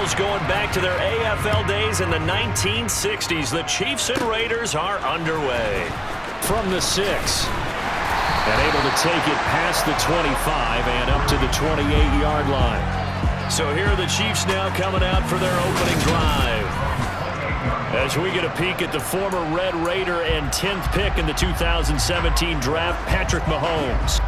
Eagles going back to their AFL days in the 1960s. The Chiefs and Raiders are underway. From the 6. And able to take it past the 25 and up to the 28-yard line. So here are the Chiefs now coming out for their opening drive. As we get a peek at the former Red Raider and 10th pick in the 2017 draft, Patrick Mahomes.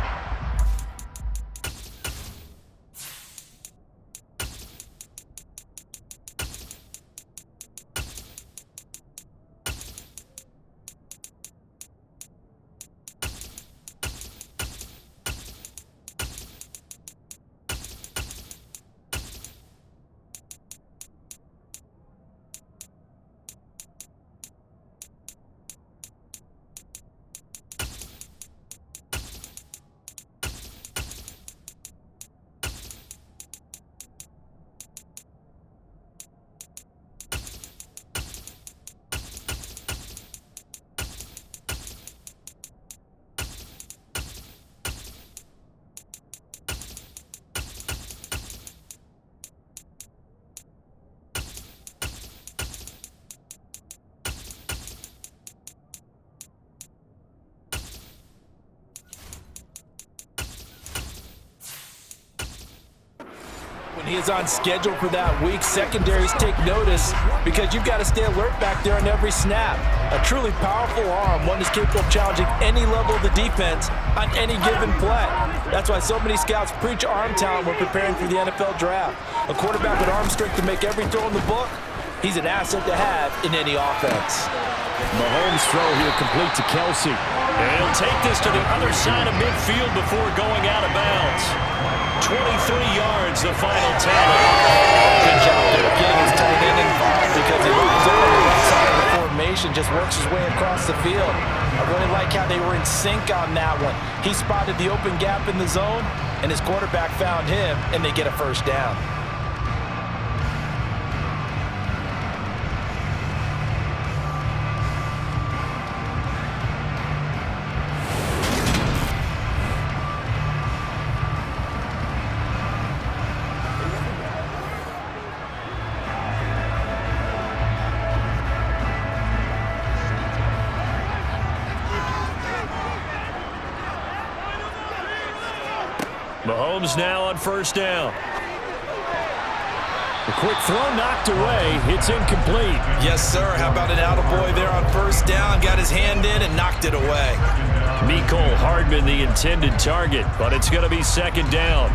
When he is on schedule for that week, secondaries take notice because you've got to stay alert back there on every snap. A truly powerful arm, one is capable of challenging any level of the defense on any given play. That's why so many scouts preach arm talent when preparing for the NFL draft. A quarterback with arm strength to make every throw in the book, he's an asset to have in any offense. Mahomes' throw here complete to Kelsey. And he'll take this to the other side of midfield before going out of bounds. 23 yards, the final tally. Good job there getting his tight end involved because he lines up on the right side of the formation, just works his way across the field. I really like how they were in sync on that one. He spotted the open gap in the zone, and his quarterback found him, and they get a first down. Mahomes now on first down. A quick throw knocked away. It's incomplete. Yes, sir. How about an attaboy there on first down? Got his hand in and knocked it away. Mecole Hardman the intended target, but it's going to be second down.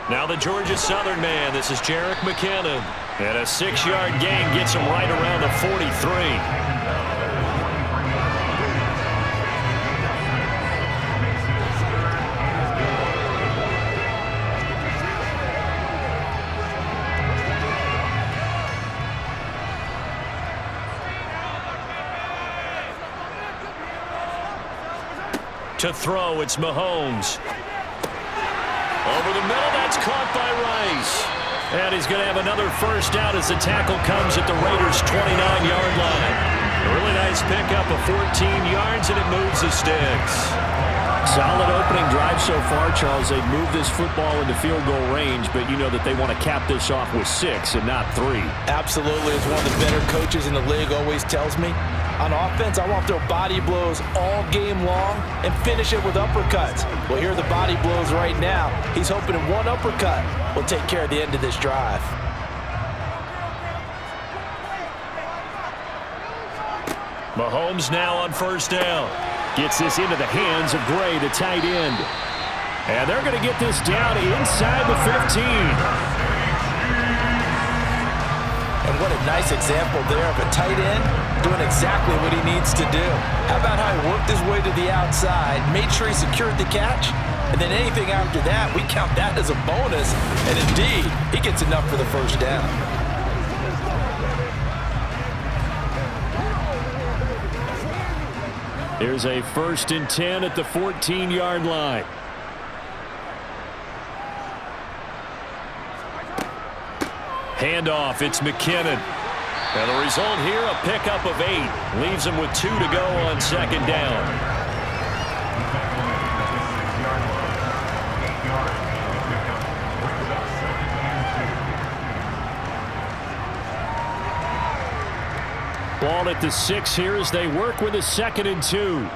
Now the Georgia Southern man. This is Jerick McKinnon. And a 6-yard gain gets him right around the 43. To throw, it's Mahomes. Over the middle, that's caught by Rice. And he's going to have another first down as the tackle comes at the Raiders' 29-yard line. A really nice pickup of 14 yards, and it moves the sticks. Solid opening drive so far, Charles. They've moved this football into field goal range, but you know that they want to cap this off with 6 and not 3. Absolutely. As one of the better coaches in the league always tells me, on offense, I want to throw body blows all game long and finish it with uppercuts. Well, here are the body blows right now. He's hoping that one uppercut will take care of the end of this drive. Mahomes now on first down. Gets this into the hands of Gray, the tight end. And they're going to get this down inside the 15. And what a nice example there of a tight end doing exactly what he needs to do. How about how he worked his way to the outside, made sure he secured the catch, and then anything after that, we count that as a bonus. And indeed, he gets enough for the first down. There's a 1st and 10 at the 14-yard line. Handoff, it's McKinnon. And the result here, a pickup of 8. Leaves him with 2 to go on second down. Ball at the 6 here as they work with a 2nd and 2.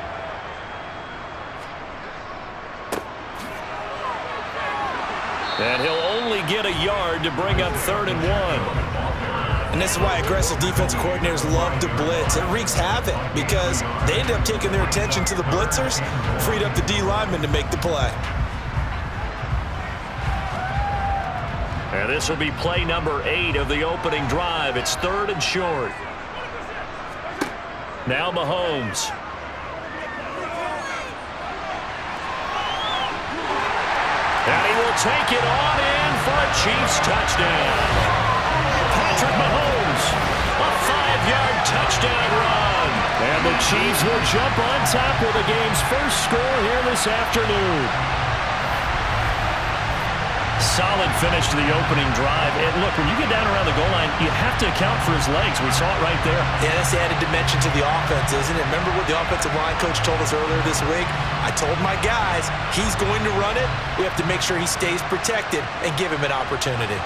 And he'll only get a yard to bring up 3rd and 1. And this is why aggressive defensive coordinators love to blitz. It wreaks havoc because they end up taking their attention to the blitzers, freed up the D lineman to make the play. And this will be play number 8 of the opening drive. It's 3rd and short. Now Mahomes. And he will take it on in for a Chiefs touchdown. Patrick Mahomes, a 5-yard touchdown run. And the Chiefs will jump on top with the game's first score here this afternoon. Solid finish to the opening drive. And look, when you get down around the goal line, you have to account for his legs. We saw it right there. Yeah, that's the added dimension to the offense, isn't it? Remember what the offensive line coach told us earlier this week? I told my guys, he's going to run it. We have to make sure he stays protected and give him an opportunity.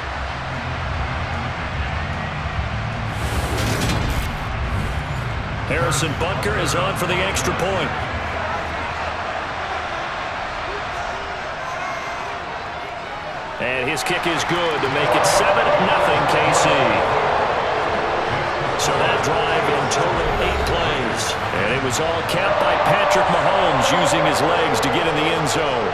Harrison Butker is on for the extra point. And his kick is good to make it 7-0 KC. So that drive in total 8 plays. And it was all capped by Patrick Mahomes using his legs to get in the end zone.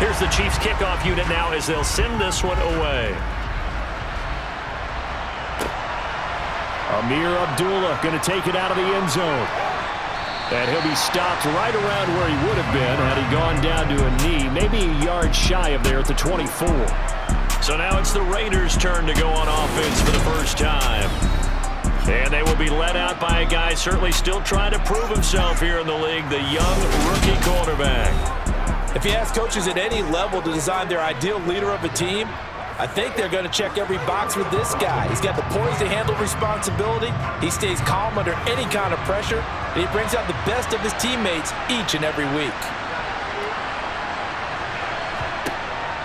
Here's the Chiefs kickoff unit now as they'll send this one away. Amir Abdullah going to take it out of the end zone. And he'll be stopped right around where he would have been had he gone down to a knee, maybe a yard shy of there at the 24. So now it's the Raiders' turn to go on offense for the first time. And they will be led out by a guy certainly still trying to prove himself here in the league, the young rookie quarterback. If you ask coaches at any level to design their ideal leader of a team, I think they're going to check every box with this guy. He's got the poise to handle responsibility. He stays calm under any kind of pressure, and he brings out the best of his teammates each and every week.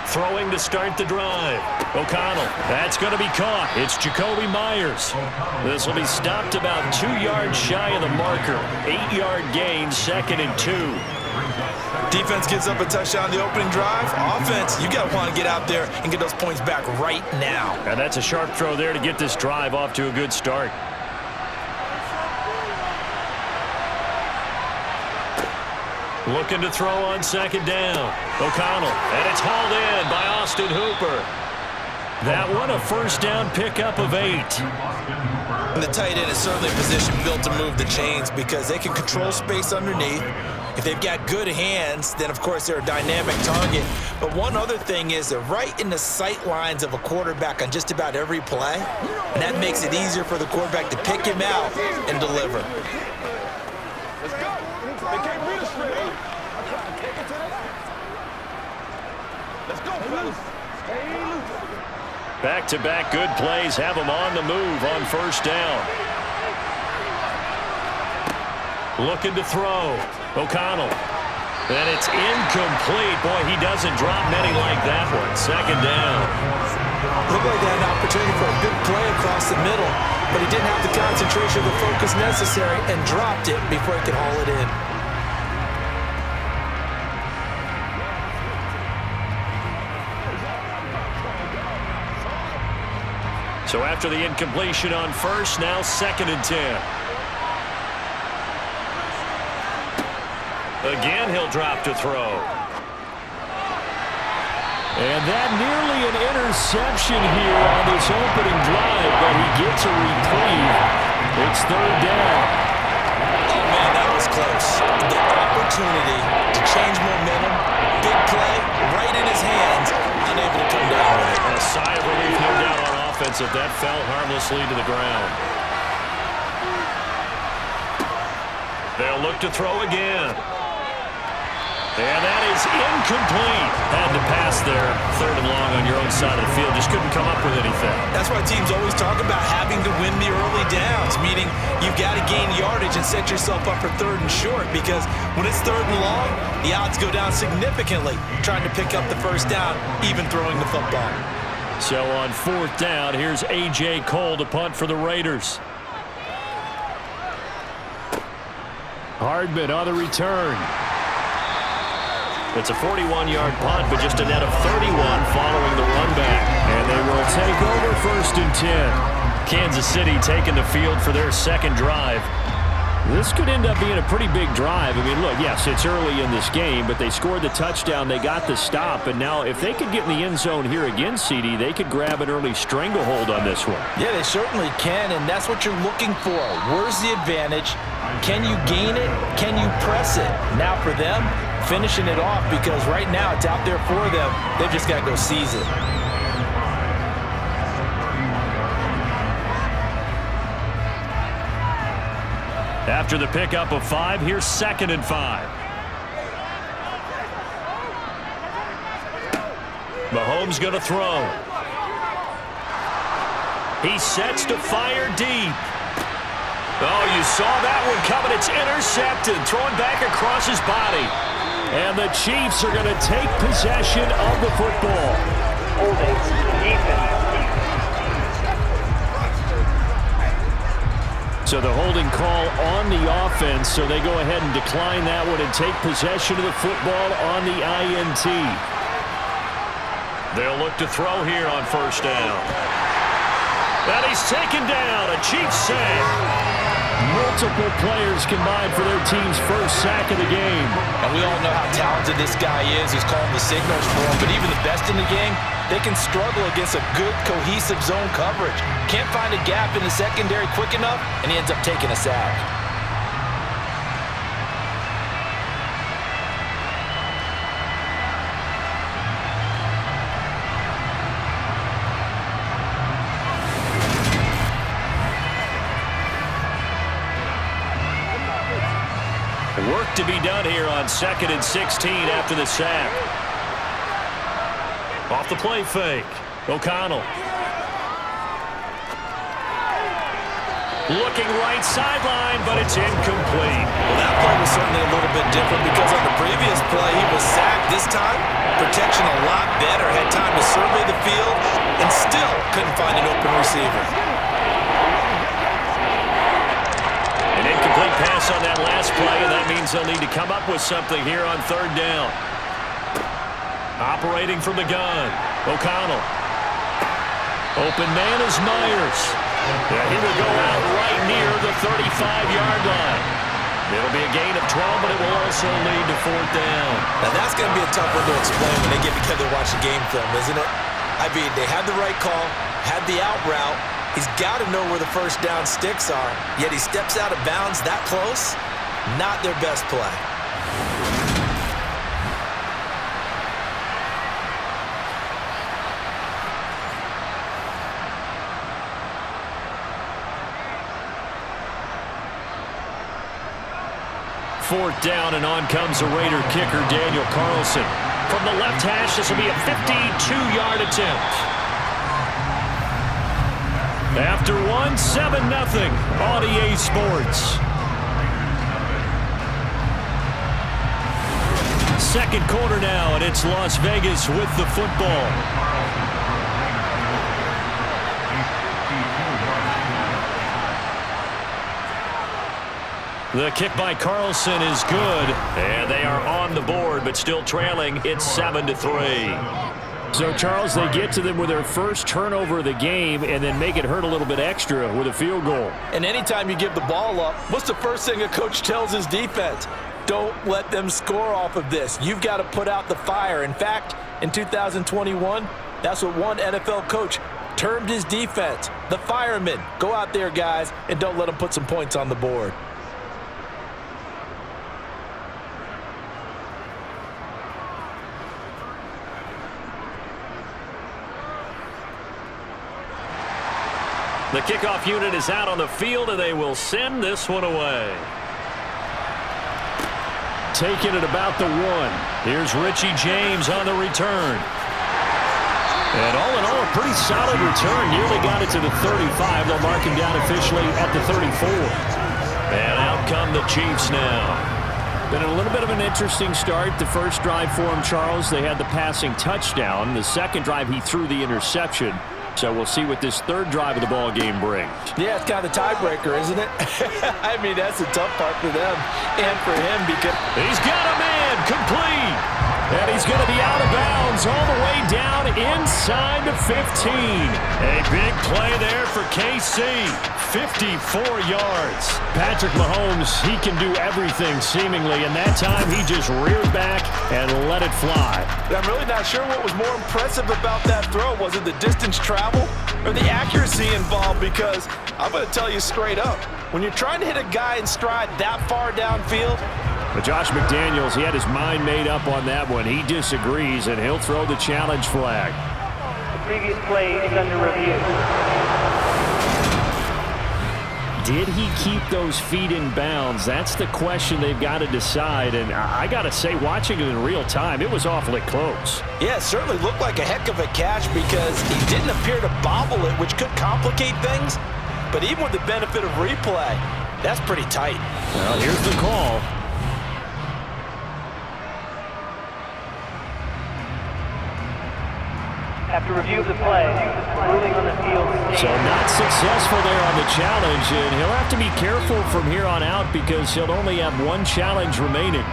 Throwing to start the drive. O'Connell, that's going to be caught. It's Jacoby Myers. This will be stopped about 2 yards shy of the marker. 8-yard gain, 2nd and 2. Defense gives up a touchdown the opening drive. Offense, you got to want to get out there and get those points back right now. And that's a sharp throw there to get this drive off to a good start. Looking to throw on 2nd down. O'Connell, and it's hauled in by Austin Hooper. That one, a first down pickup of 8. And the tight end is certainly a position built to move the chains because they can control space underneath. If they've got good hands, then of course they're a dynamic target. But one other thing is they're right in the sight lines of a quarterback on just about every play. And that makes it easier for the quarterback to pick him out and deliver. Let's go. They can't beat us straight. Let's go, fellas. Stay loose. Back-to-back good plays have them on the move on first down. Looking to throw. O'Connell. And it's incomplete. Boy, he doesn't drop many like that one. 2nd down. Looked like they had an opportunity for a big play across the middle, but he didn't have the concentration or the focus necessary and dropped it before he could haul it in. So after the incompletion on first, now 2nd and 10. Again, he'll drop to throw. And that nearly an interception here on this opening drive, but he gets a reprieve. It's 3rd down. Oh, man, that was close. The opportunity to change momentum, big play, right in his hands, sigh of relief, no doubt, on offense if that fell harmlessly to the ground. They'll look to throw again. And that is incomplete. Had to pass there, 3rd and long on your own side of the field. Just couldn't come up with anything. That's why teams always talk about having to win the early downs, meaning you've got to gain yardage and set yourself up for 3rd and short, because when it's 3rd and long, the odds go down significantly trying to pick up the first down, even throwing the football. So on 4th down, here's A.J. Cole to punt for the Raiders. Hardman on the return. It's a 41-yard punt, but just a net of 31 following the run back. And they will take over 1st and 10. Kansas City taking the field for their 2nd drive. This could end up being a pretty big drive. I mean, look, yes, it's early in this game, but they scored the touchdown, they got the stop, and now if they could get in the end zone here again, CD, they could grab an early stranglehold on this one. Yeah, they certainly can, and that's what you're looking for. Where's the advantage? Can you gain it? Can you press it? Now for them, finishing it off, because right now it's out there for them. They've just got to go seize it. After the pickup of 5, here's 2nd and 5. Mahomes going to throw. He sets to fire deep. Oh, you saw that one coming. It's intercepted. Throwing back across his body. And the Chiefs are going to take possession of the football. So the holding call on the offense, so they go ahead and decline that one and take possession of the football on the INT. They'll look to throw here on 1st down. And he's taken down. A Chiefs sack. Multiple players combined for their team's 1st sack of the game. And we all know how talented this guy is. He's calling the signals for him. But even the best in the game, they can struggle against a good, cohesive zone coverage. Can't find a gap in the secondary quick enough, and he ends up taking a sack. Work to be done here on 2nd and 16 after the sack. Off the play fake. O'Connell. Looking right sideline, but it's incomplete. Well, that play was certainly a little bit different because on the previous play, he was sacked. This time, protection a lot better. Had time to survey the field and still couldn't find an open receiver. An incomplete pass on that last play, and that means they'll need to come up with something here on 3rd down. Operating from the gun, O'Connell. Open man is Myers. Yeah, he will go out right near the 35-yard line. It'll be a gain of 12, but it will also lead to 4th down. Now, that's going to be a tough one to explain when they get together and watch the game film, isn't it? I mean, they had the right call, had the out route. He's got to know where the 1st down sticks are, yet he steps out of bounds that close. Not their best play. Fourth down, and on comes the Raider kicker, Daniel Carlson. From the left hash, this will be a 52-yard attempt. After one, 7-0 on EA Sports. Second quarter now, and it's Las Vegas with the football. The kick by Carlson is good, and they are on the board, but still trailing. It's 7-3. So, Charles, they get to them with their first turnover of the game and then make it hurt a little bit extra with a field goal. And anytime you give the ball up, what's the first thing a coach tells his defense? Don't let them score off of this. You've got to put out the fire. In fact, in 2021, that's what one NFL coach termed his defense, the firemen. Go out there, guys, and don't let them put some points on the board. The kickoff unit is out on the field, and they will send this one away. Taking it about the 1. Here's Richie James on the return. And all in all, a pretty solid return. Nearly got it to the 35. They'll mark him down officially at the 34. And out come the Chiefs now. Been a little bit of an interesting start. The first drive for him, Charles, they had the passing touchdown. The second drive, he threw the interception. So we'll see what this third drive of the ball game brings. Yeah, it's kind of the tiebreaker, isn't it? I mean, that's the tough part for them and for him because he's got a man complete. And he's going to be out of bounds all the way down inside the 15. A big play there for KC. 54 yards. Patrick Mahomes, he can do everything seemingly, and that time he just reared back and let it fly. I'm really not sure what was more impressive about that throw. Was it the distance travel or the accuracy involved? Because I'm going to tell you straight up, when you're trying to hit a guy in stride that far downfield. But Josh McDaniels, he had his mind made up on that one. He disagrees, and he'll throw the challenge flag. The previous play is under review. Did he keep those feet in bounds? That's the question they've got to decide. And I got to say, watching it in real time, it was awfully close. Yeah, it certainly looked like a heck of a catch because he didn't appear to bobble it, which could complicate things. But even with the benefit of replay, that's pretty tight. Well, here's the call. After review of the play, ruling on the field. So not successful there on the challenge, and he'll have to be careful from here on out because he'll only have one challenge remaining.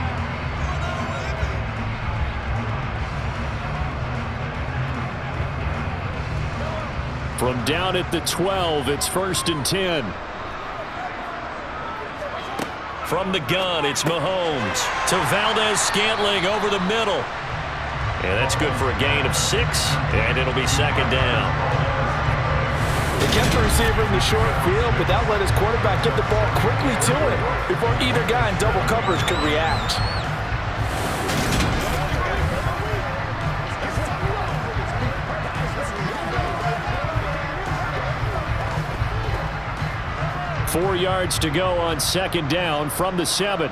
From down at the 12, it's 1st and 10. From the gun, it's Mahomes to Valdez-Scantling over the middle. Yeah, that's good for a gain of 6, and it'll be 2nd down. They kept the receiver in the short field, but that let his quarterback get the ball quickly to him before either guy in double coverage could react. Four yards to go on 2nd down from the 7.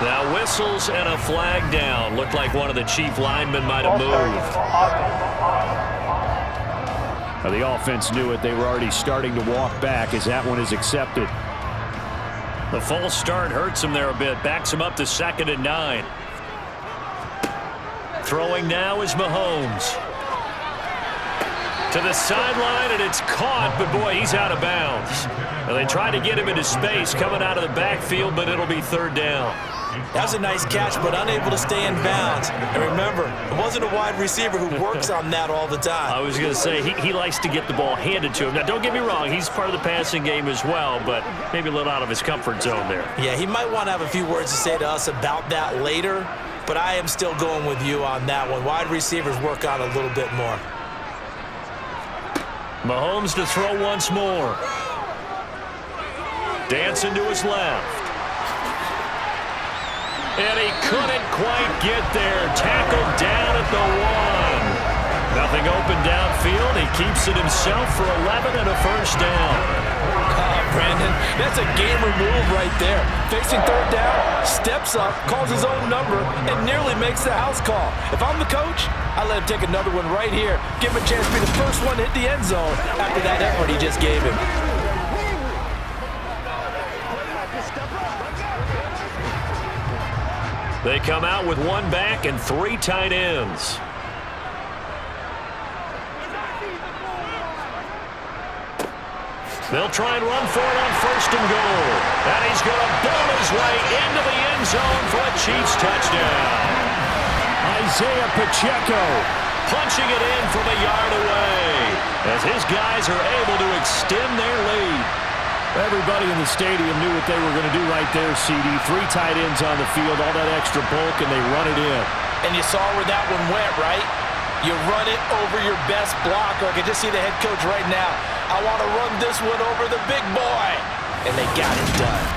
Now whistles and a flag down. Looked like one of the Chief linemen might have moved. Well, the offense knew it. They were already starting to walk back as that one is accepted. The false start hurts him there a bit. Backs him up to 2nd and 9. Throwing now is Mahomes. To the sideline, and it's caught, but boy, he's out of bounds. Well, they tried to get him into space coming out of the backfield, but it'll be 3rd down. That was a nice catch, but unable to stay in bounds. And remember, it wasn't a wide receiver who works on that all the time. I was going to say, he likes to get the ball handed to him. Now, don't get me wrong, he's part of the passing game as well, but maybe a little out of his comfort zone there. Yeah, he might want to have a few words to say to us about that later, but I am still going with you on that one. Wide receivers work on a little bit more. Mahomes to throw once more. Dancing to his left. And he couldn't quite get there. Tackled down at the 1. Nothing open downfield. He keeps it himself for 11 and a 1st down. Brandon, that's a gamer move right there. Facing 3rd down, steps up, calls his own number, and nearly makes the house call. If I'm the coach, I let him take another one right here. Give him a chance to be the first one to hit the end zone after that effort he just gave him. They come out with 1 back and 3 tight ends. They'll try and run for it on 1st and goal. And he's going to bowl his way into the end zone for a Chiefs touchdown. Isaiah Pacheco punching it in from a yard away as his guys are able to extend their lead. Everybody in the stadium knew what they were going to do right there, CD. 3 tight ends on the field, all that extra bulk, and they run it in. And you saw where that one went, right? You run it over your best blocker. I can just see the head coach right now. I want to run this one over the big boy. And they got it done.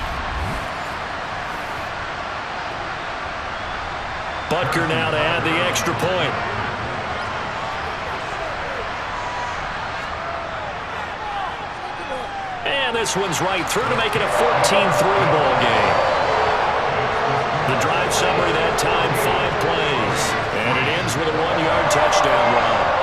Butker now to add the extra point. And this one's right through to make it a 14-3 ball game. The drive summary that time, 5 plays. And it ends with a 1-yard touchdown run.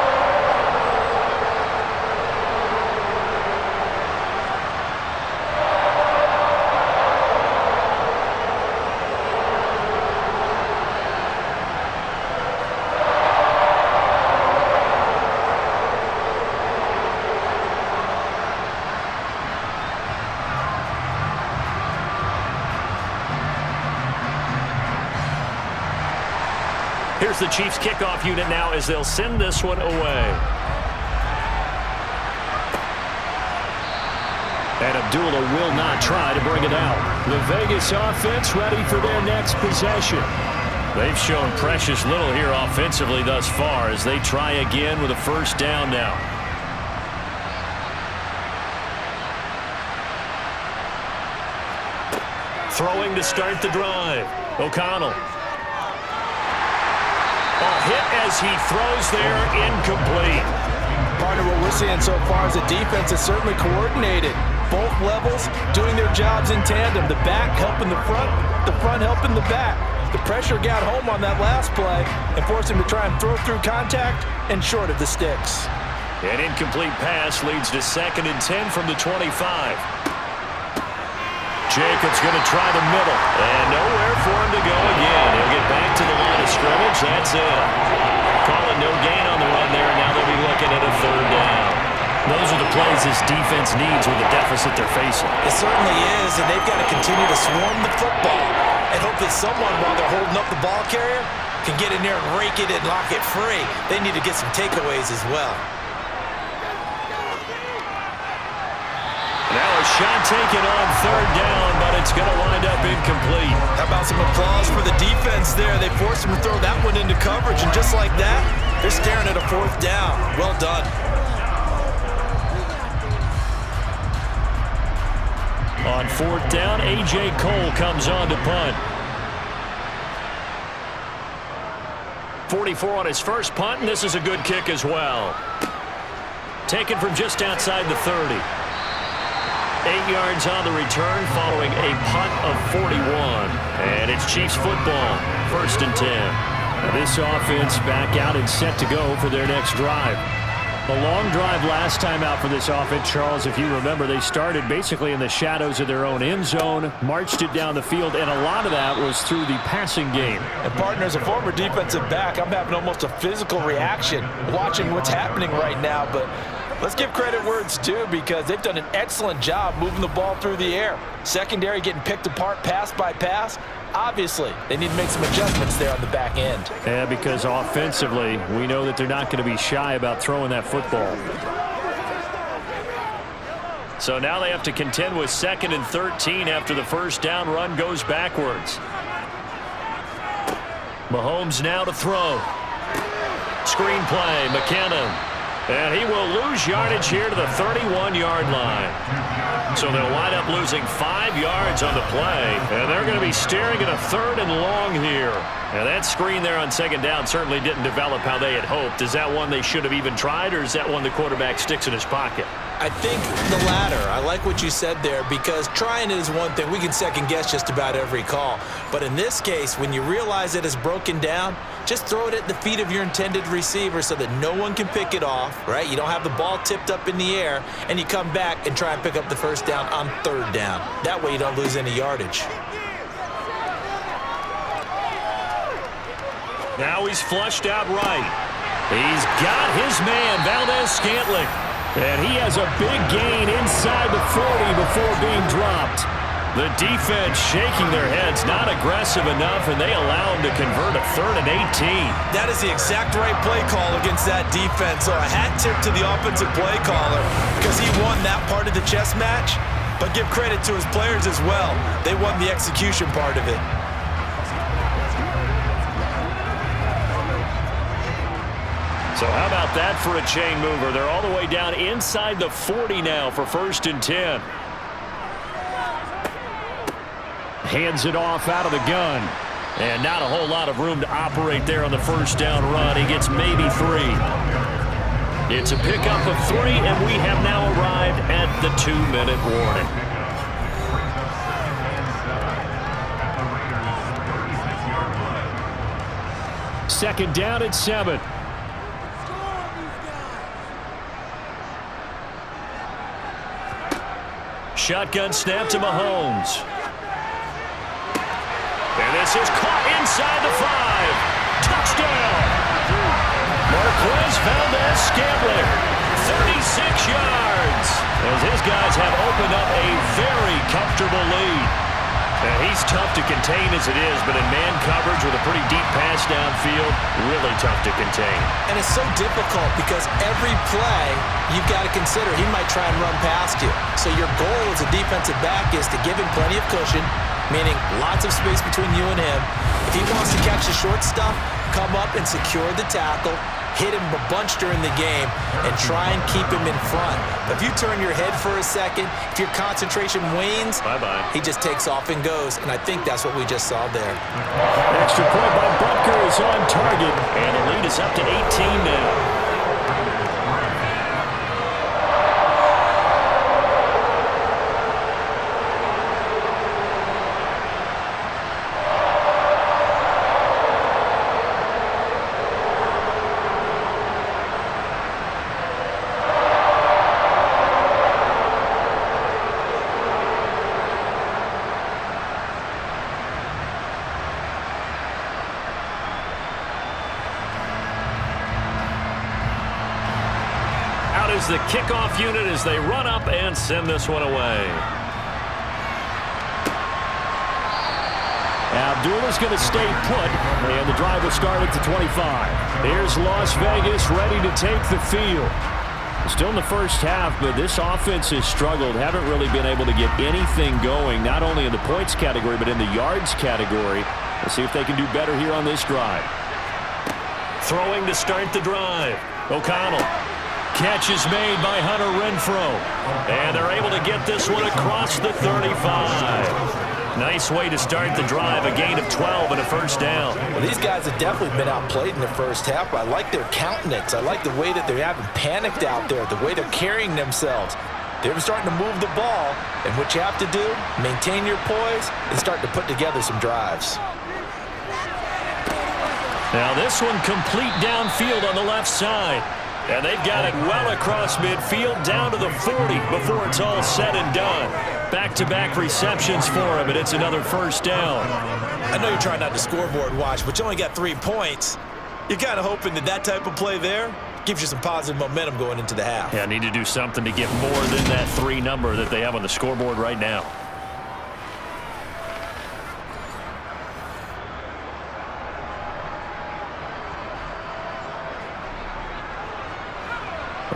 Here's the Chiefs kickoff unit now as they'll send this one away. And Abdullah will not try to bring it out. The Vegas offense ready for their next possession. They've shown precious little here offensively thus far as they try again with a first down now. Throwing to start the drive. O'Connell. Hit as he throws there, incomplete. Partner, what we're seeing so far is the defense is certainly coordinated. Both levels doing their jobs in tandem. The back helping the front helping the back. The pressure got home on that last play and forced him to try and throw through contact and short of the sticks. An incomplete pass leads to 2nd and 10 from the 25. Jacobs going to try the middle, and nowhere for him to go again. He'll get back to the line of scrimmage. That's it. Calling no gain on the run there, and now they'll be looking at a 3rd down. Those are the plays this defense needs with the deficit they're facing. It certainly is, and they've got to continue to swarm the football and hope that someone, while they're holding up the ball carrier, can get in there and rake it and lock it free. They need to get some takeaways as well. Now a shot taken on 3rd down, but it's going to wind up incomplete. How about some applause for the defense there? They forced him to throw that one into coverage, and just like that, they're staring at a 4th down. Well done. On 4th down, A.J. Cole comes on to punt. 44 on his first punt, and this is a good kick as well. Taken from just outside the 30. 8 yards on the return following a punt of 41. And it's Chiefs football, 1st and 10. Now this offense back out and set to go for their next drive. A long drive last time out for this offense, Charles. If you remember, they started basically in the shadows of their own end zone, marched it down the field, and a lot of that was through the passing game. And partner, as a former defensive back, I'm having almost a physical reaction watching what's happening right now, but let's give credit where it's due because they've done an excellent job moving the ball through the air. Secondary getting picked apart pass by pass. Obviously, they need to make some adjustments there on the back end. Yeah, because offensively, we know that they're not going to be shy about throwing that football. So now they have to contend with 2nd and 13 after the first down run goes backwards. Mahomes now to throw. Screen play, McKinnon. And he will lose yardage here to the 31-yard line. So they'll wind up losing 5 yards on the play. And they're going to be staring at a 3rd and long here. And that screen there on 2nd down certainly didn't develop how they had hoped. Is that one they should have even tried, or is that one the quarterback sticks in his pocket? I think the latter. I like what you said there because trying it is one thing. We can second guess just about every call. But in this case, when you realize it is broken down, just throw it at the feet of your intended receiver so that no one can pick it off, right? You don't have the ball tipped up in the air, and you come back and try and pick up the first down on 3rd down. That way you don't lose any yardage. Now he's flushed out right. He's got his man, Valdez-Scantling. And he has a big gain inside the 40 before being dropped. The defense shaking their heads, not aggressive enough, and they allow him to convert a 3rd and 18. That is the exact right play call against that defense. So a hat tip to the offensive play caller because he won that part of the chess match. But give credit to his players as well. They won the execution part of it. So how about that for a chain mover? They're all the way down inside the 40 now for 1st and 10. Hands it off out of the gun. And not a whole lot of room to operate there on the first down run. He gets maybe 3. It's a pickup of 3, and we have now arrived at the 2-minute warning. Second down at 7. Shotgun snap to Mahomes. And this is caught inside the 5. Touchdown! Marquez Valdez-Scantling, 36 yards. As his guys have opened up a very comfortable lead. Now, he's tough to contain as it is, but in man coverage with a pretty deep pass downfield, really tough to contain. And it's so difficult because every play you've got to consider he might try and run past you. So your goal as a defensive back is to give him plenty of cushion, meaning lots of space between you and him. If he wants to catch the short stuff, come up and secure the tackle, hit him a bunch during the game, and try and keep him in front. But if you turn your head for a second, if your concentration wanes, bye-bye. He just takes off and goes, and I think that's what we just saw there. Extra point by Butker is on target, and the lead is up to 18 now. The kickoff unit as they run up and send this one away. Abdullah's going to stay put, and the drive will start at the 25. Here's Las Vegas ready to take the field. Still in the first half, but this offense has struggled. Haven't really been able to get anything going, not only in the points category, but in the yards category. Let's see if they can do better here on this drive. Throwing to start the drive. O'Connell. Catch is made by Hunter Renfrow. And they're able to get this one across the 35. Nice way to start the drive. A gain of 12 and a first down. Well, these guys have definitely been outplayed in the first half. I like their countenance. I like the way that they haven't panicked out there, the way they're carrying themselves. They're starting to move the ball. And what you have to do, maintain your poise and start to put together some drives. Now this one complete downfield on the left side. And they've got it well across midfield down to the 40 before it's all said and done. Back-to-back receptions for him, and it's another first down. I know you're trying not to scoreboard watch, but you only got 3 points. You're kind of hoping that that type of play there gives you some positive momentum going into the half. Yeah, need to do something to get more than that 3 number that they have on the scoreboard right now.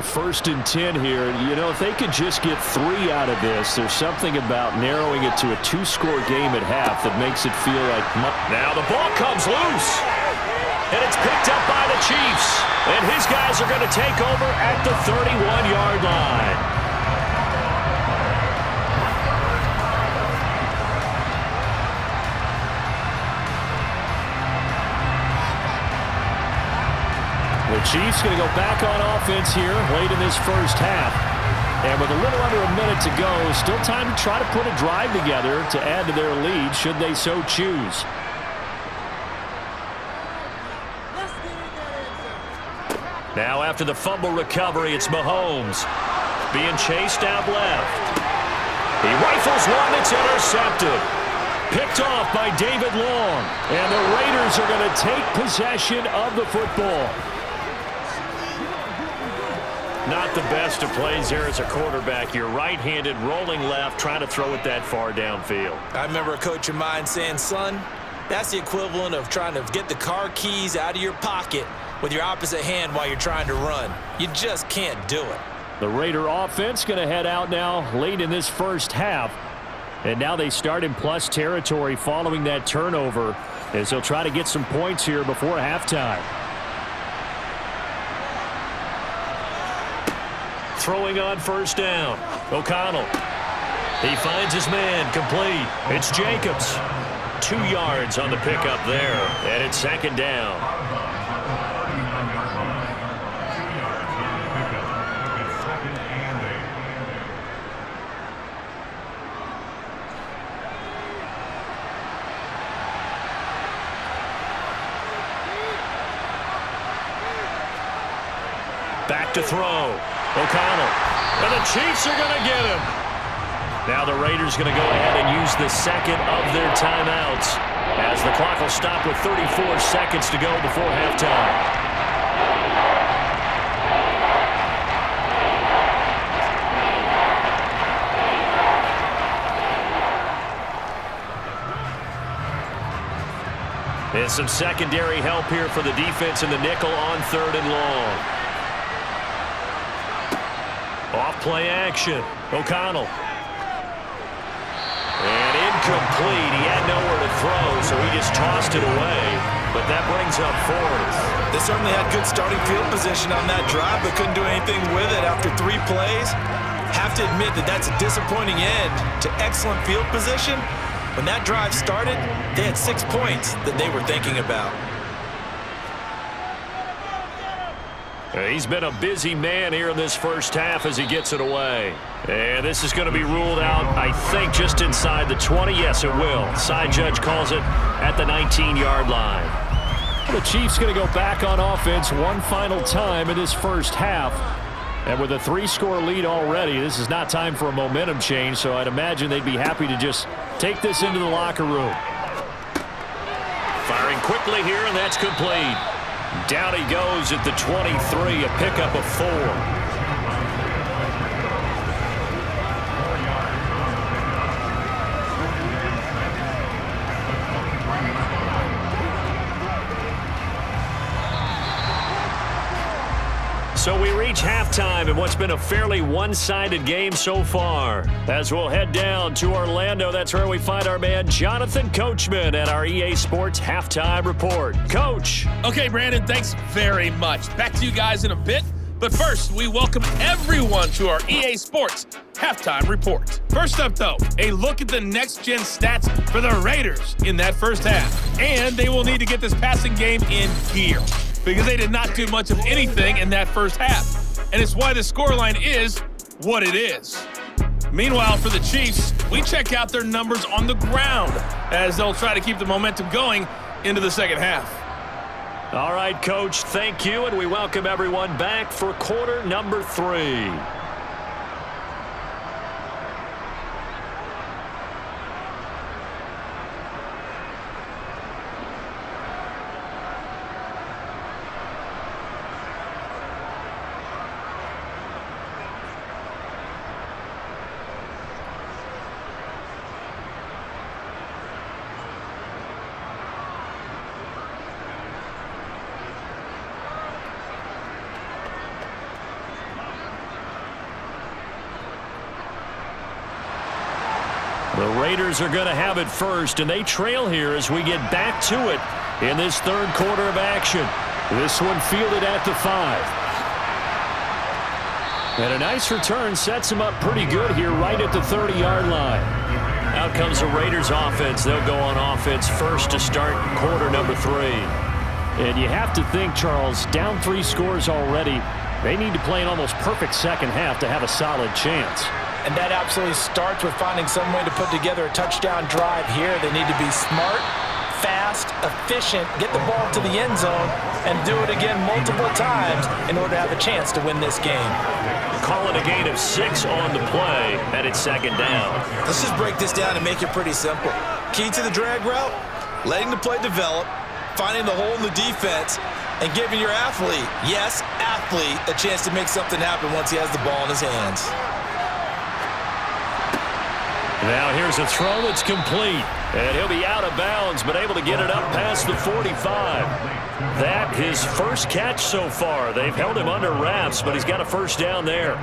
First and 10 here. You know, if they could just get 3 out of this, there's something about narrowing it to a 2-score game at half that makes it feel like... Now the ball comes loose. And it's picked up by the Chiefs. And his guys are going to take over at the 31-yard line. The Chiefs going to go back on offense here late in this first half. And with a little under a minute to go, still time to try to put a drive together to add to their lead should they so choose. Now after the fumble recovery, it's Mahomes being chased out left. He rifles one that's intercepted. Picked off by David Long. And the Raiders are going to take possession of the football. Not the best of plays there as a quarterback. You're right-handed, rolling left, trying to throw it that far downfield. I remember a coach of mine saying, son, that's the equivalent of trying to get the car keys out of your pocket with your opposite hand while you're trying to run. You just can't do it. The Raider offense going to head out now late in this first half. And now they start in plus territory following that turnover as they'll try to get some points here before halftime. Throwing on first down. O'Connell. He finds his man complete. It's Jacobs. 2 yards on the pickup there. And it's second down. Back to throw. O'Connell. And the Chiefs are going to get him. Now the Raiders going to go ahead and use the second of their timeouts as the clock will stop with 34 seconds to go before halftime. And some secondary help here for the defense in the nickel on 3rd and long. Off play action. O'Connell. And incomplete. He had nowhere to throw, so he just tossed it away. But that brings up 4th. They certainly had good starting field position on that drive, but couldn't do anything with it after 3 plays. Have to admit that that's a disappointing end to excellent field position. When that drive started, they had 6 points that they were thinking about. He's been a busy man here in this first half as he gets it away. And this is going to be ruled out, I think, just inside the 20. Yes, it will. Side judge calls it at the 19-yard line. The Chiefs going to go back on offense one final time in this first half. And with a 3-score lead already, this is not time for a momentum change, so I'd imagine they'd be happy to just take this into the locker room. Firing quickly here, and that's complete. Down he goes at the 23, a pickup of 4. So we reach halftime in what's been a fairly one-sided game so far. As we'll head down to Orlando, that's where we find our man Jonathan Coachman at our EA Sports Halftime Report. Coach. Okay, Brandon, thanks very much. Back to you guys in a bit. But first, we welcome everyone to our EA Sports Halftime Report. First up, though, a look at the next-gen stats for the Raiders in that first half. And they will need to get this passing game in gear, because they did not do much of anything in that first half. And it's why the scoreline is what it is. Meanwhile, for the Chiefs, we check out their numbers on the ground as they'll try to keep the momentum going into the second half. All right, Coach, thank you, and we welcome everyone back for quarter number 3. The Raiders are going to have it first, and they trail here as we get back to it in this third quarter of action. This one fielded at the 5. And a nice return sets them up pretty good here right at the 30-yard line. Out comes the Raiders offense. They'll go on offense first to start quarter number 3. And you have to think, Charles, down 3 scores already. They need to play an almost perfect second half to have a solid chance. And that absolutely starts with finding some way to put together a touchdown drive here. They need to be smart, fast, efficient, get the ball to the end zone, and do it again multiple times in order to have a chance to win this game. Calling a gain of 6 on the play, and it's second down. Let's just break this down and make it pretty simple. Key to the drag route, letting the play develop, finding the hole in the defense, and giving your athlete, yes, athlete, a chance to make something happen once he has the ball in his hands. Now here's a throw that's complete. And he'll be out of bounds, but able to get it up past the 45. That his first catch so far. They've held him under wraps, but he's got a first down there.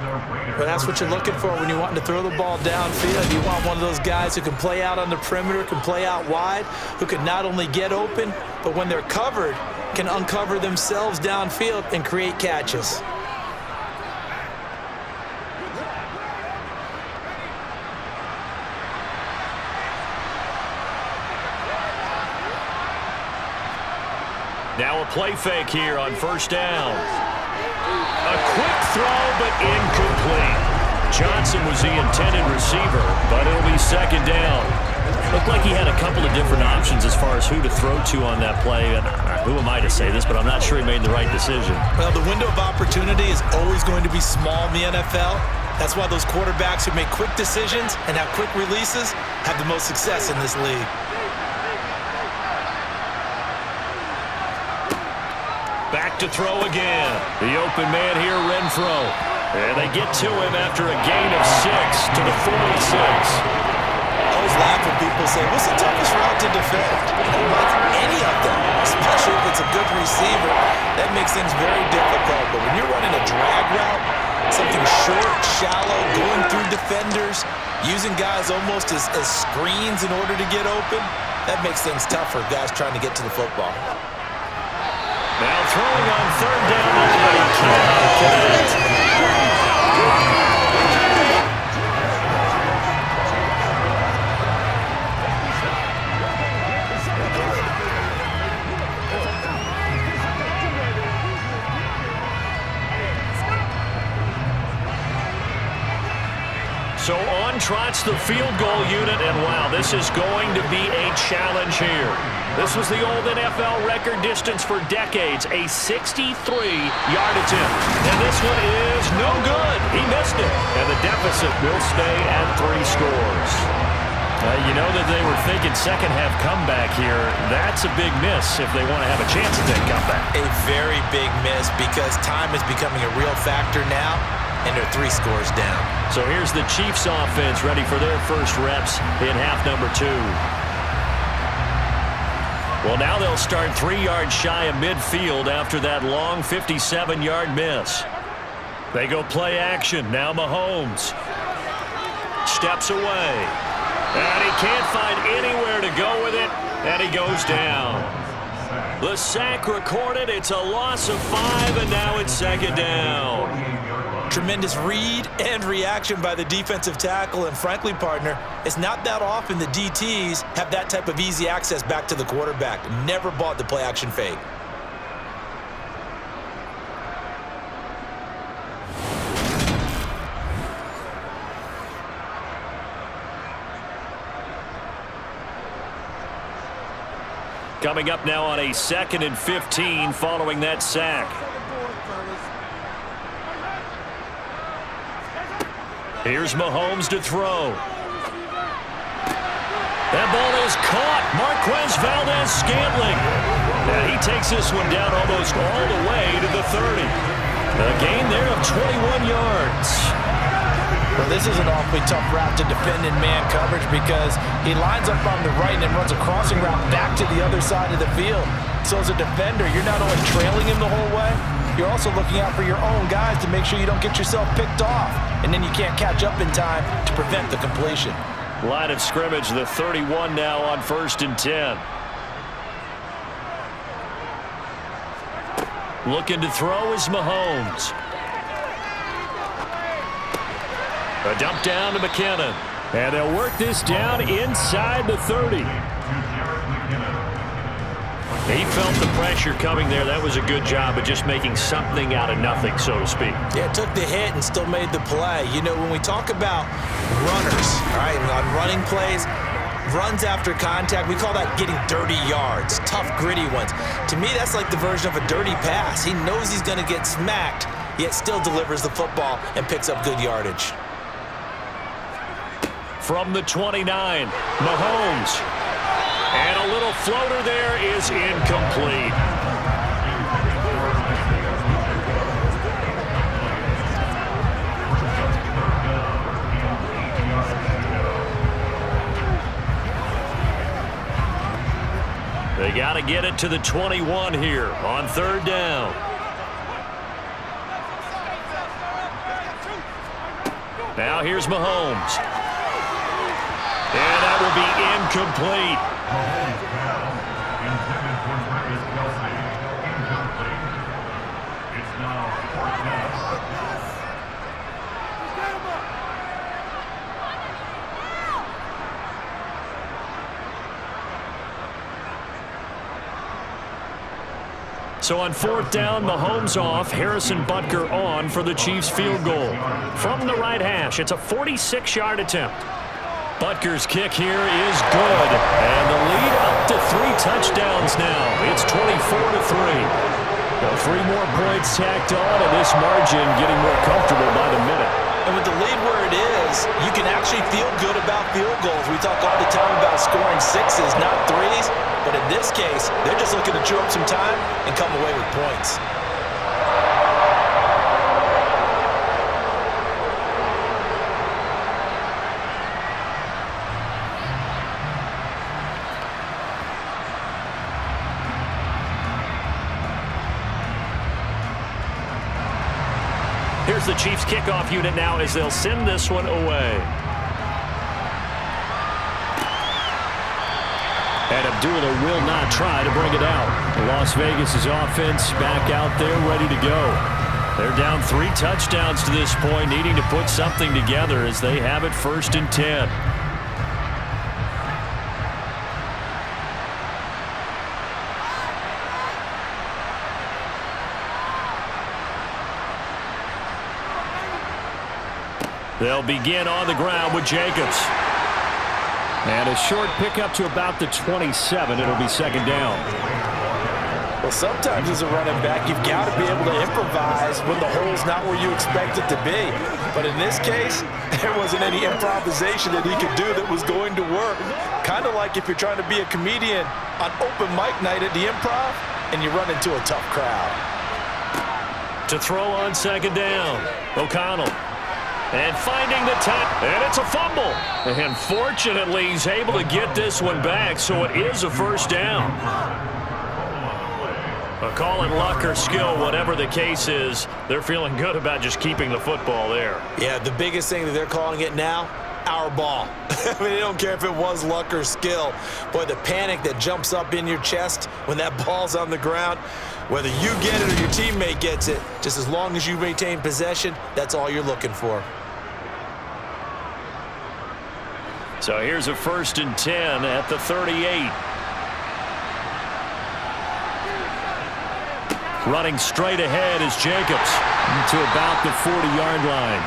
But that's what you're looking for when you want to throw the ball downfield. You want one of those guys who can play out on the perimeter, can play out wide, who can not only get open, but when they're covered, can uncover themselves downfield and create catches. Now a play fake here on first down. A quick throw, but incomplete. Johnson was the intended receiver, but it'll be second down. Looked like he had a couple of different options as far as who to throw to on that play. And who am I to say this, but I'm not sure he made the right decision. Well, the window of opportunity is always going to be small in the NFL. That's why those quarterbacks who make quick decisions and have quick releases have the most success in this league. Back to throw again. The open man here, Renfro. And they get to him after a gain of 6 to the 46. I always laugh when people say, what's the toughest route to defend? I don't like any of them, especially if it's a good receiver. That makes things very difficult. But when you're running a drag route, something short, shallow, going through defenders, using guys almost as screens in order to get open, that makes things tough for guys trying to get to the football. Now throwing on third down, and he cannot connect. So on trots the field goal unit, and wow, this is going to be a challenge here. This was the old NFL record distance for decades, a 63-yard attempt. And this one is no good. He missed it. And the deficit will stay at 3 scores. You know that they were thinking second-half comeback here. That's a big miss if they want to have a chance at that comeback. A very big miss because time is becoming a real factor now, and they're 3 scores down. So here's the Chiefs offense ready for their first reps in half number 2. Well, now they'll start 3 yards shy of midfield after that long 57-yard miss. They go play action. Now Mahomes steps away. And he can't find anywhere to go with it, and he goes down. The sack recorded. It's a loss of 5, and now it's second down. Tremendous read and reaction by the defensive tackle, and frankly, partner, it's not that often the DTs have that type of easy access back to the quarterback. Never bought the play-action fake. Coming up now on a 2nd and 15 following that sack. Here's Mahomes to throw. That ball is caught. Marquez Valdes-Scantling. And he takes this one down almost all the way to the 30. A gain there of 21 yards. Well, this is an awfully tough route to defend in man coverage because he lines up on the right and then runs a crossing route back to the other side of the field. So as a defender, you're not only trailing him the whole way, you're also looking out for your own guys to make sure you don't get yourself picked off. And then you can't catch up in time to prevent the completion. Line of scrimmage, the 31 now on 1st and 10. Looking to throw is Mahomes. A dump down to McKinnon. And they'll work this down inside the 30. He felt the pressure coming there. That was a good job of just making something out of nothing, so to speak. Yeah, took the hit and still made the play. You know, when we talk about runners, all right, on running plays, runs after contact, we call that getting dirty yards, tough, gritty ones. To me, that's like the version of a dirty pass. He knows he's going to get smacked, yet still delivers the football and picks up good yardage. From the 29, Mahomes. And a little floater there is incomplete. They got to get it to the 21 here on 3rd down. Now here's Mahomes. And that will be incomplete. So on 4th down, Mahomes off, Harrison Butker on for the Chiefs field goal. From the right hash, it's a 46-yard attempt. Butker's kick here is good. And the lead up to 3 touchdowns now. It's 24-3. Well, 3 more points tacked on, and this margin getting more comfortable by the minute. And with the lead where it is, you can actually feel good about field goals. We talk all the time about scoring 6s, not 3s. But in this case, they're just looking to chew up some time and come away with points. Here's the Chiefs kickoff unit now as they'll send this one away. And Abdullah will not try to bring it out. Las Vegas' offense back out there ready to go. They're down 3 touchdowns to this point, needing to put something together as they have it 1st and 10. They'll begin on the ground with Jacobs. And a short pickup to about the 27. It'll be 2nd down. Well, sometimes as a running back, you've got to be able to improvise when the hole's not where you expect it to be. But in this case, there wasn't any improvisation that he could do that was going to work. Kind of like if you're trying to be a comedian on open mic night at the Improv and you run into a tough crowd. To throw on 2nd down, O'Connell. And finding the time, and it's a fumble. And fortunately, he's able to get this one back, so it is a 1st down. Call it luck or skill, whatever the case is, they're feeling good about just keeping the football there. Yeah, the biggest thing that they're calling it now, our ball. I mean, they don't care if it was luck or skill. Boy, the panic that jumps up in your chest when that ball's on the ground, whether you get it or your teammate gets it, just as long as you maintain possession, that's all you're looking for. So here's a 1st and 10 at the 38. Running straight ahead is Jacobs to about the 40-yard line.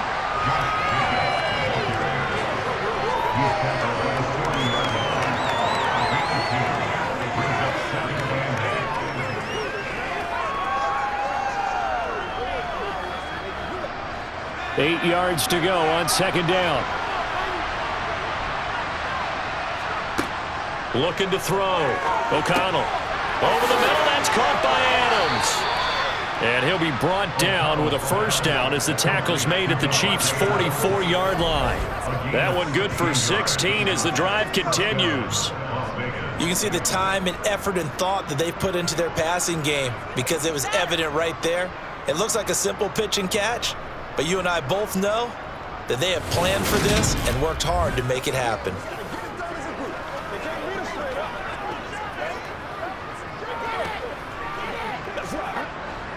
Eight yards to go on 2nd down. Looking to throw. O'Connell. Over the middle. That's caught by Adams. And he'll be brought down with a 1st down as the tackle's made at the Chiefs' 44-yard line. That one good for 16 as the drive continues. You can see the time and effort and thought that they've put into their passing game because it was evident right there. It looks like a simple pitch and catch, but you and I both know that they have planned for this and worked hard to make it happen.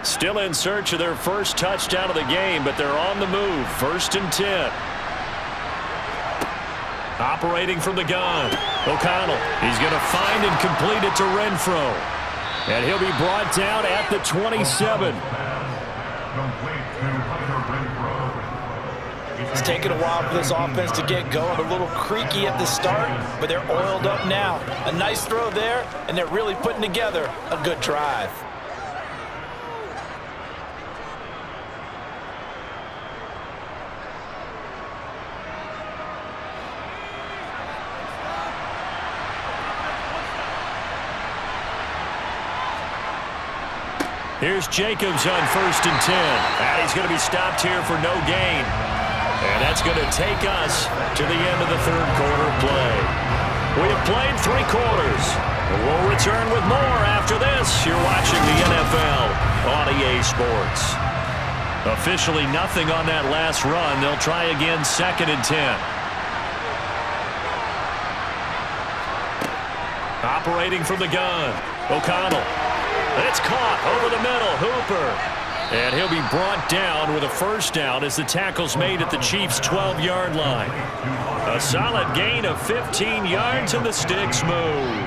Still in search of their 1st touchdown of the game, but they're on the move. 1st and 10. Operating from the gun. O'Connell. He's going to find and complete it to Renfro. And he'll be brought down at the 27. It's taken a while for this offense to get going. A little creaky at the start, but they're oiled up now. A nice throw there, and they're really putting together a good drive. Here's Jacobs on 1st and 10. And he's going to be stopped here for no gain. And that's going to take us to the end of the 3rd quarter play. We have played 3 quarters. We'll return with more after this. You're watching the NFL on EA Sports. Officially nothing on that last run. They'll try again 2nd and 10. Operating from the gun. O'Connell. It's caught over the middle. Hooper. And he'll be brought down with a 1st down as the tackle's made at the Chiefs' 12-yard line. A solid gain of 15 yards and the sticks move.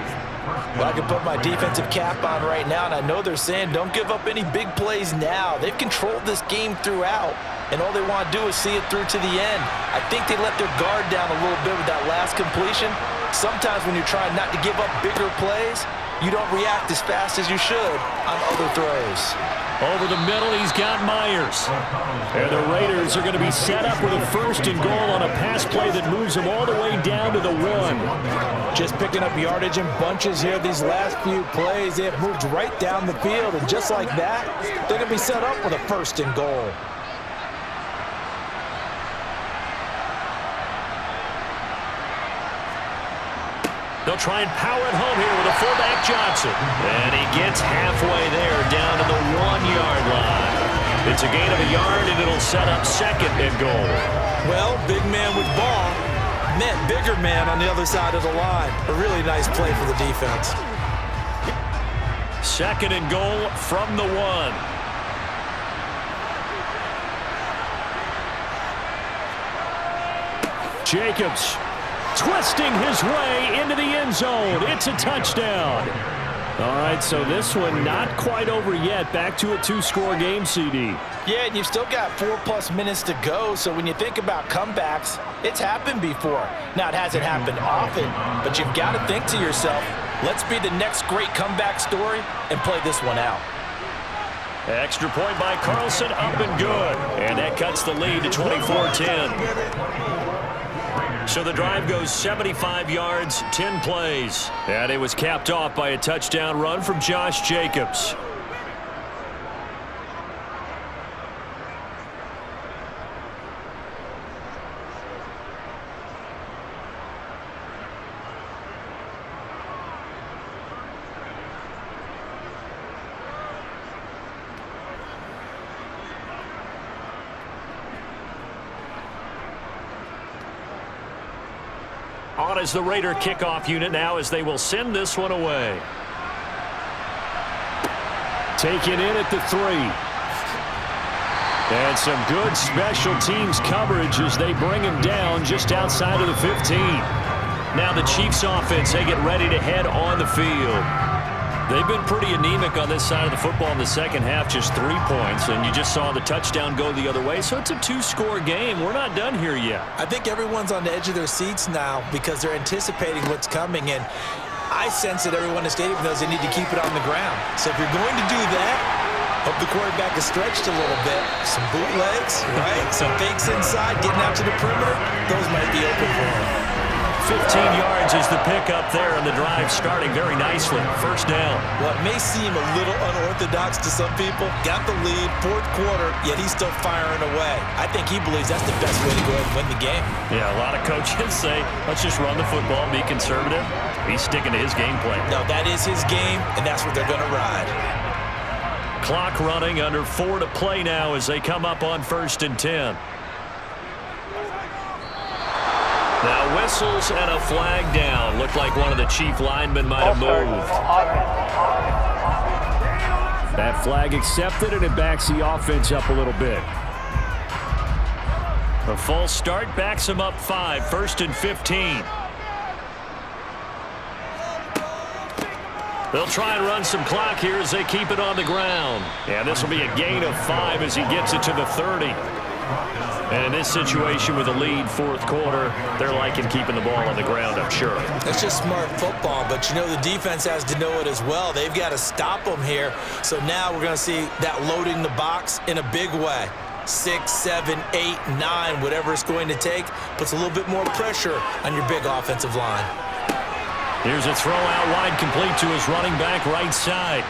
Well, I can put my defensive cap on right now, and I know they're saying don't give up any big plays now. They've controlled this game throughout. and all they want to do is see it through to the end. I think they let their guard down a little bit with that last completion. Sometimes when you're trying not to give up bigger plays, you don't react as fast as you should on other throws. Over the middle, he's got Myers. And the Raiders are going to be set up with a 1st and goal on a pass play that moves them all the way down to the 1. Just picking up yardage in bunches here these last few plays. They have moved right down the field, and just like that, they're going to be set up with a 1st and goal. They'll try and power it home here with a fullback Johnson. And he gets halfway there down to the 1-yard line. It's a gain of a yard, and it'll set up 2nd and goal. Well, big man with ball meant bigger man on the other side of the line. A really nice play for the defense. 2nd and goal from the 1. Jacobs twisting his way into the end zone. It's a touchdown. All right, so this one not quite over yet. Back to a 2-score game, CD. Yeah, and you've still got 4+ minutes to go, so when you think about comebacks, it's happened before. Now, it hasn't happened often, but you've got to think to yourself, let's be the next great comeback story and play this one out. Extra point by Carlson, up and good. And that cuts the lead to 24-10. So the drive goes 75 yards, 10 plays. And it was capped off by a touchdown run from Josh Jacobs. On as the Raider kickoff unit now as they will send this one away. Taken in at the 3. And some good special teams coverage as they bring him down just outside of the 15. Now the Chiefs offense, they get ready to head on the field. They've been pretty anemic on this side of the football in the second half, just 3 points, and you just saw the touchdown go the other way. So it's a 2-score game. We're not done here yet. I think everyone's on the edge of their seats now because they're anticipating what's coming, and I sense that everyone in the stadium knows they need to keep it on the ground. So if you're going to do that, hope the quarterback is stretched a little bit. Some bootlegs, right? Some fakes inside, getting out to the perimeter. Those might be open for him. 15 yards is the pickup there, and the drive starting very nicely. 1st down. Well, it may seem a little unorthodox to some people. Got the lead, 4th quarter, yet he's still firing away. I think he believes that's the best way to go ahead and win the game. Yeah, a lot of coaches say, let's just run the football and be conservative. He's sticking to his game plan. No, that is his game, and that's what they're going to ride. Clock running, under 4 to play now as they come up on 1st and 10. Now whistles and a flag down. Looked like one of the Chief linemen might have moved. That flag accepted, and it backs the offense up a little bit. A false start backs him up 5. 1st and 15. They'll try and run some clock here as they keep it on the ground. Yeah, this will be a gain of 5 as he gets it to the 30. And in this situation with a lead 4th quarter, they're liking keeping the ball on the ground, I'm sure. It's just smart football, but you know the defense has to know it as well. They've got to stop them here. So now we're going to see that loading the box in a big way. 6, 7, 8, 9, whatever it's going to take, puts a little bit more pressure on your big offensive line. Here's a throw out wide, complete to his running back right side.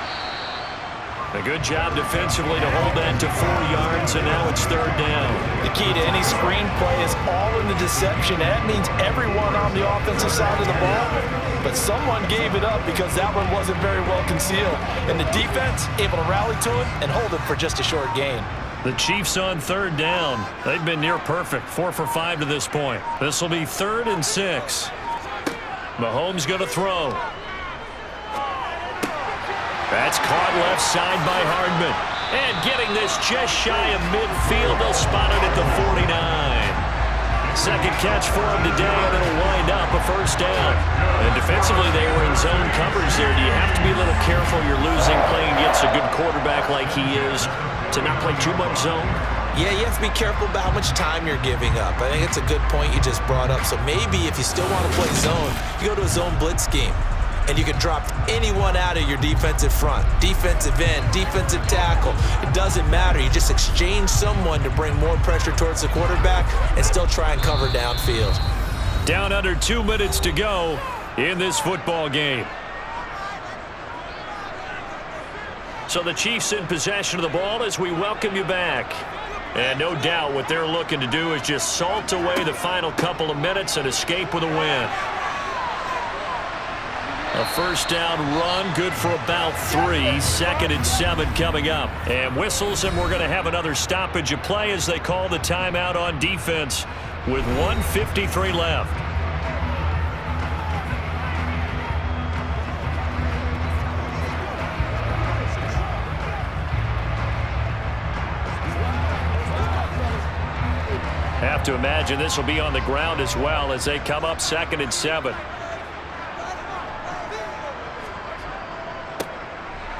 A good job defensively to hold that to 4 yards, and now it's 3rd down. The key to any screen play is all in the deception. That means everyone on the offensive side of the ball, but someone gave it up because that one wasn't very well concealed. And the defense able to rally to it and hold it for just a short gain. The Chiefs on 3rd down. They've been near perfect, 4 for 5 to this point. This will be 3rd and 6. Mahomes going to throw. That's caught left side by Hardman. And getting this just shy of midfield, they'll spot it at the 49. Second catch for him today, and it'll wind up a 1st down. And defensively, they were in zone coverage there. Do you have to be a little careful? You're losing playing against a good quarterback like he is to not play too much zone? Yeah, you have to be careful about how much time you're giving up. I think it's a good point you just brought up. So maybe if you still want to play zone, you go to a zone blitz scheme. And you can drop anyone out of your defensive front. Defensive end, defensive tackle. It doesn't matter. You just exchange someone to bring more pressure towards the quarterback and still try and cover downfield. Down under 2 minutes to go in this football game. So the Chiefs in possession of the ball as we welcome you back. And no doubt what they're looking to do is just salt away the final couple of minutes and escape with a win. A first down run, good for about 3. 2nd and 7 coming up. And whistles, and we're going to have another stoppage of play as they call the timeout on defense with 1:53 left. Have to imagine this will be on the ground as well as they come up 2nd and 7.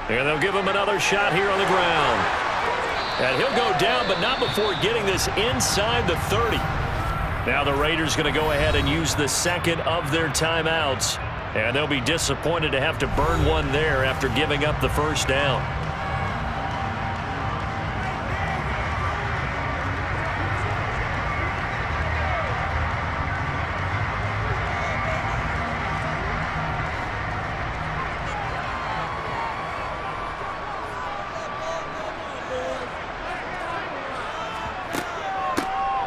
And they'll give him another shot here on the ground. And he'll go down, but not before getting this inside the 30. Now the Raiders going to go ahead and use the second of their timeouts. And they'll be disappointed to have to burn one there after giving up the first down.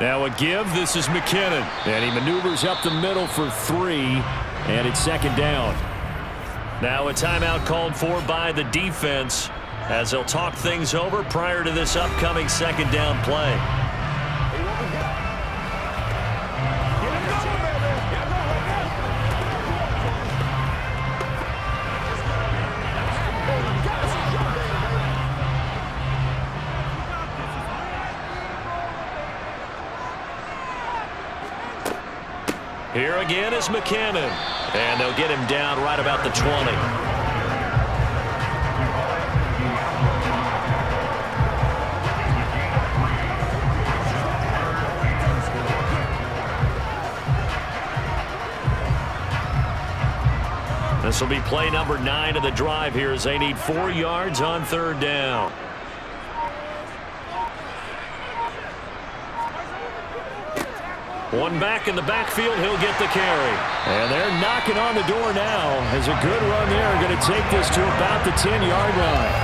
Now a give. This is McKinnon. And he maneuvers up the middle for 3. And it's 2nd down. Now a timeout called for by the defense as they'll talk things over prior to this upcoming 2nd down play. Here again is McKinnon. And they'll get him down right about the 20. This will be play number 9 of the drive here as they need 4 yards on 3rd down. One back in the backfield, he'll get the carry. And they're knocking on the door now as a good run there. Going to take this to about the 10-yard line.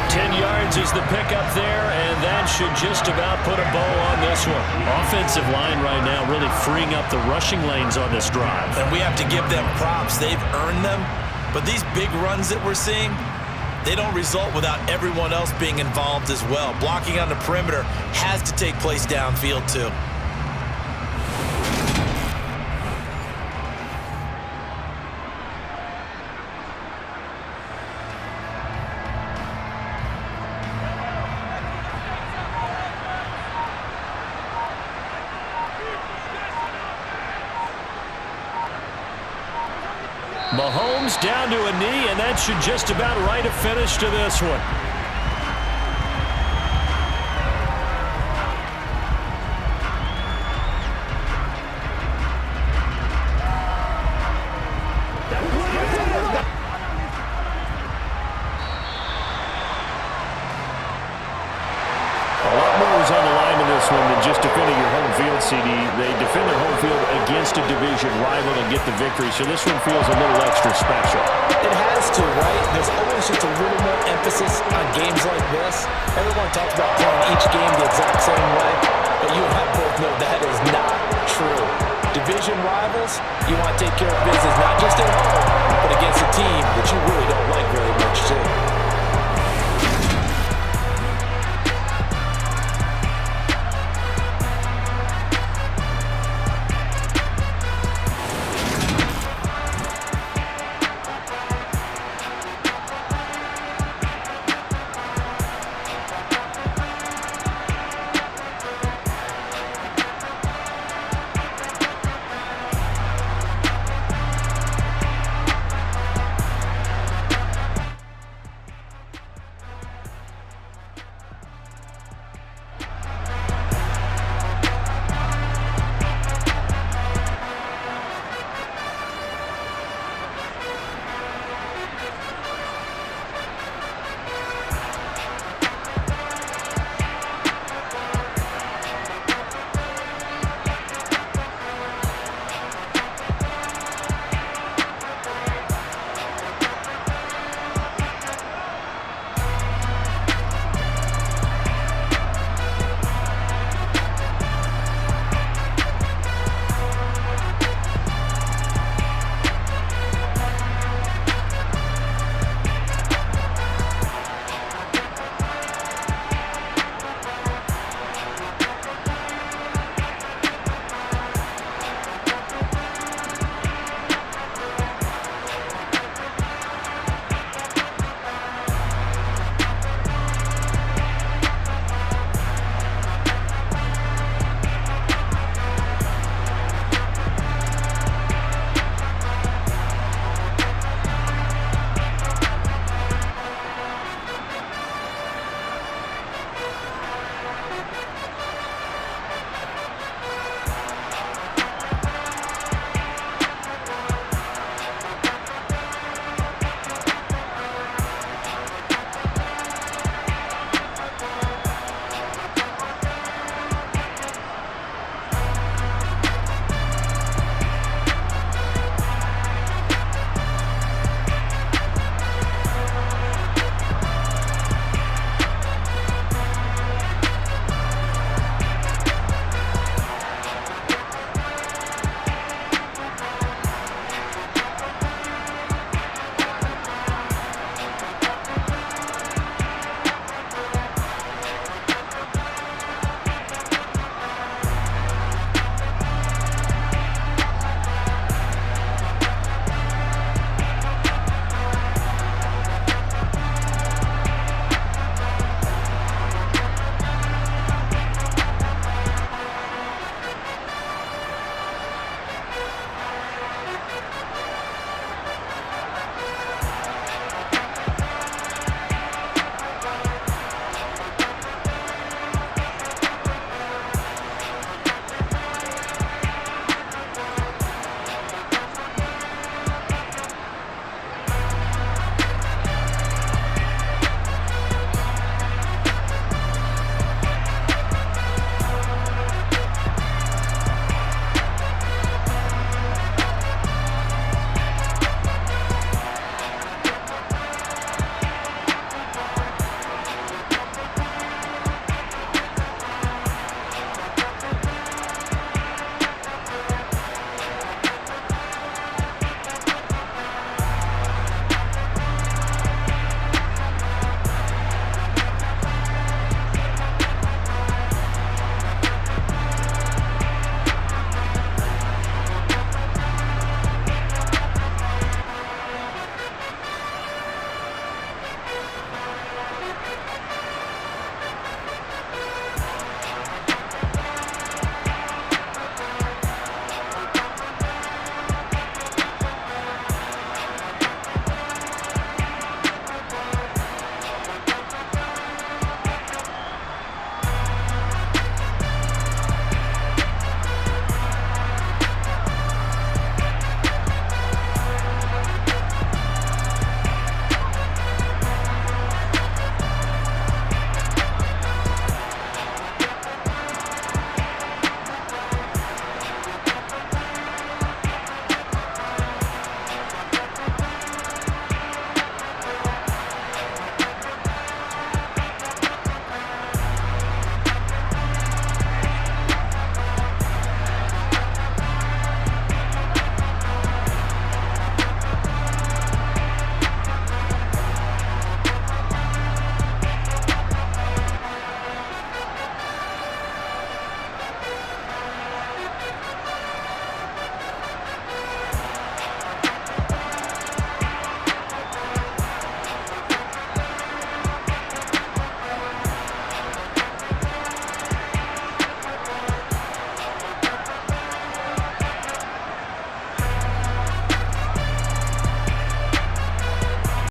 10 yards is the pickup there, and that should just about put a bow on this one. Offensive line right now really freeing up the rushing lanes on this drive. And we have to give them props. They've earned them. But these big runs that we're seeing, they don't result without everyone else being involved as well. Blocking on the perimeter has to take place downfield too. Mahomes down to a knee, and that should just about write a finish to this one. A lot more is on the line in this one than just defending your home field, CD. They defend their home field against a division rival and get the victory, so this one feels a little extra special. It has to, right? There's always just a little more emphasis on games like this. Everyone talks about playing each game the exact same way, but you and I both know that is not true. Division rivals, you want to take care of business not just at home, but against a team